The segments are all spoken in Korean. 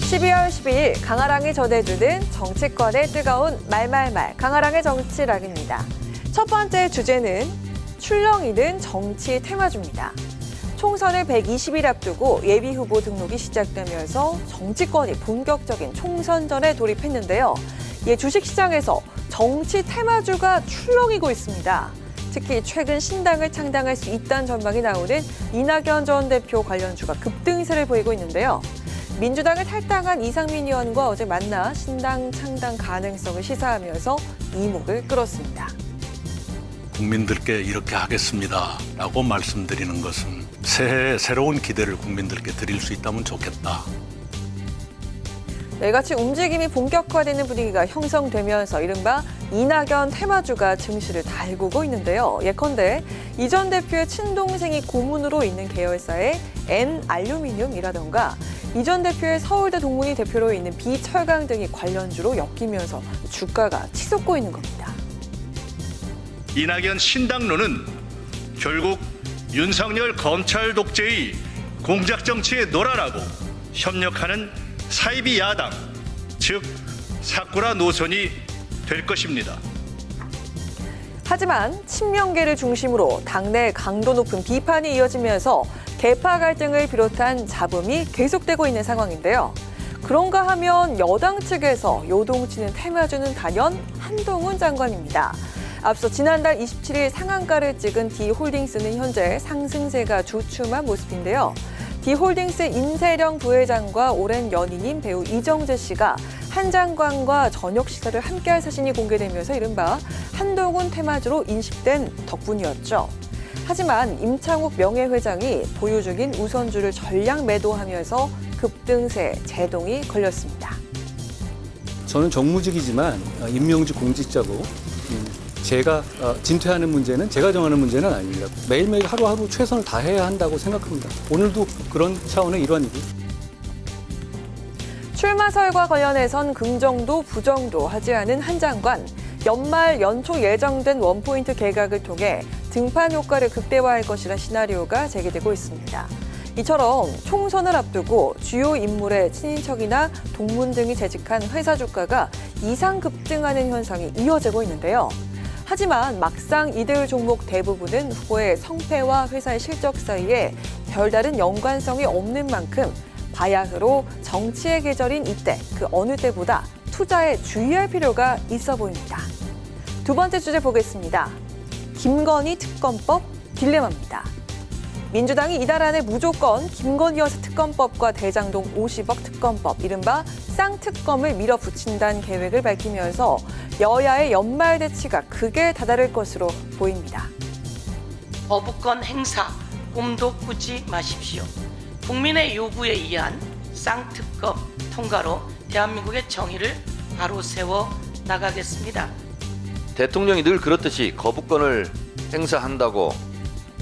12월 12일 강아랑이 전해주는 정치권의 뜨거운 말말말 강아랑의 정치락입니다. 첫 번째 주제는 출렁이는 정치 테마주입니다. 총선을 120일 앞두고 예비후보 등록이 시작되면서 정치권이 본격적인 총선전에 돌입했는데요. 예, 주식시장에서 정치 테마주가 출렁이고 있습니다. 특히 최근 신당을 창당할 수 있다는 전망이 나오는 이낙연 전 대표 관련주가 급등세를 보이고 있는데요. 민주당을 탈당한 이상민 의원과 어제 만나 신당 창당 가능성을 시사하면서 이목을 끌었습니다. 국민들께 이렇게 하겠습니다라고 말씀드리는 것은 새해에 새로운 기대를 국민들께 드릴 수 있다면 좋겠다. 네, 같이 움직임이 본격화되는 분위기가 형성되면서 이른바 이낙연 테마주가 증시를 달구고 있는데요. 예컨대 이 전 대표의 친동생이 고문으로 있는 계열사의 N알루미늄이라던가 이 전 대표의 서울대 동문이 대표로 있는 비철강 등이 관련주로 엮이면서 주가가 치솟고 있는 겁니다. 이낙연 신당론은 결국 윤석열 검찰 독재의 공작 정치에 놀아나고 협력하는 사이비 야당, 즉 사쿠라 노선이 될 것입니다. 하지만 친명계를 중심으로 당내 강도 높은 비판이 이어지면서 계파 갈등을 비롯한 잡음이 계속되고 있는 상황인데요. 그런가 하면 여당 측에서 요동치는 테마주는 단연 한동훈 장관입니다. 앞서 지난달 27일 상한가를 찍은 D홀딩스는 현재 상승세가 주춤한 모습인데요. D홀딩스 임세령 부회장과 오랜 연인인 배우 이정재 씨가 한 장관과 저녁 식사를 함께할 사진이 공개되면서 이른바 한동훈 테마주로 인식된 덕분이었죠. 하지만 임창욱 명예회장이 보유 중인 우선주를 전량 매도하면서 급등세 제동이 걸렸습니다. 저는 정무직이지만 임명직 공직자고 제가 진퇴하는 문제는 제가 정하는 문제는 아닙니다. 매일매일 하루하루 최선을 다해야 한다고 생각합니다. 오늘도 그런 차원의 일환이고. 출마설과 관련해선 긍정도 부정도 하지 않은 한 장관. 연말 연초 예정된 원포인트 개각을 통해 등판 효과를 극대화할 것이란 시나리오가 제기되고 있습니다. 이처럼 총선을 앞두고 주요 인물의 친인척이나 동문 등이 재직한 회사 주가가 이상 급등하는 현상이 이어지고 있는데요. 하지만 막상 이들 종목 대부분은 후보의 성패와 회사의 실적 사이에 별다른 연관성이 없는 만큼 바야흐로 정치의 계절인 이때 그 어느 때보다 투자에 주의할 필요가 있어 보입니다. 두 번째 주제 보겠습니다. 김건희 특검법 딜레마입니다. 민주당이 이달 안에 무조건 김건희 여사 특검법과 대장동 50억 특검법, 이른바 쌍특검을 밀어붙인다는 계획을 밝히면서 여야의 연말 대치가 극에 다다를 것으로 보입니다. 거부권 행사, 꿈도 꾸지 마십시오. 국민의 요구에 의한 쌍특검 통과로 대한민국의 정의를 바로 세워 나가겠습니다. 대통령이 늘 그렇듯이 거부권을 행사한다고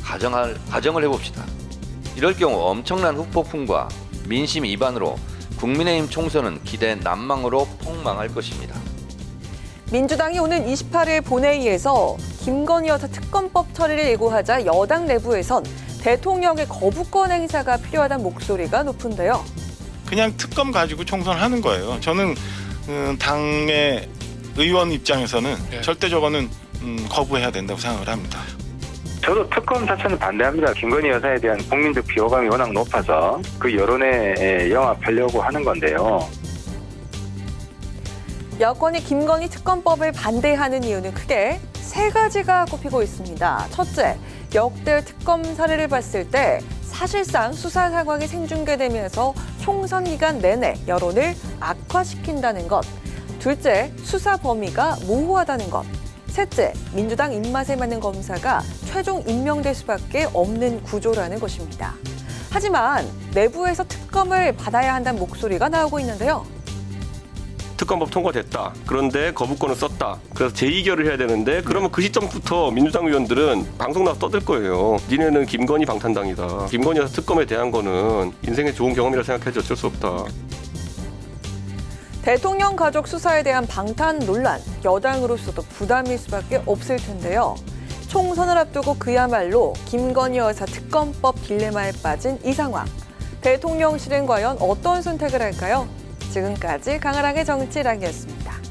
가정을 해봅시다. 이럴 경우 엄청난 후폭풍과 민심 이반으로 국민의힘 총선은 기대 난망으로 폭망할 것입니다. 민주당이 오는 28일 본회의에서 김건희 여사 특검법 처리를 예고하자 여당 내부에선 대통령의 거부권 행사가 필요하다는 목소리가 높은데요. 그냥 특검 가지고 총선하는 거예요. 저는 당의 의원 입장에서는 절대 저거는 거부해야 된다고 생각을 합니다. 저도 특검 자체는 반대합니다. 김건희 여사에 대한 국민적 비호감이 워낙 높아서 그 여론에 영합하려고 하는 건데요. 여권이 김건희 특검법을 반대하는 이유는 크게 세 가지가 꼽히고 있습니다. 첫째, 역대 특검 사례를 봤을 때 사실상 수사 상황이 생중계되면서 총선 기간 내내 여론을 악화시킨다는 것. 둘째, 수사 범위가 모호하다는 것. 셋째, 민주당 입맛에 맞는 검사가 최종 임명될 수밖에 없는 구조라는 것입니다. 하지만 내부에서 특검을 받아야 한다는 목소리가 나오고 있는데요. 특검법 통과됐다. 그런데 거부권을 썼다. 그래서 재의결을 해야 되는데 그러면 그 시점부터 민주당 의원들은 방송 나와서 떠들 거예요. 니네는 김건희 방탄당이다. 김건희 여사 특검에 대한 거는 인생의 좋은 경험이라 생각해야지 어쩔 수 없다. 대통령 가족 수사에 대한 방탄 논란, 여당으로서도 부담일 수밖에 없을 텐데요. 총선을 앞두고 그야말로 김건희 여사 특검법 딜레마에 빠진 이 상황. 대통령실은 과연 어떤 선택을 할까요? 지금까지 강아랑의 정치랑이었습니다.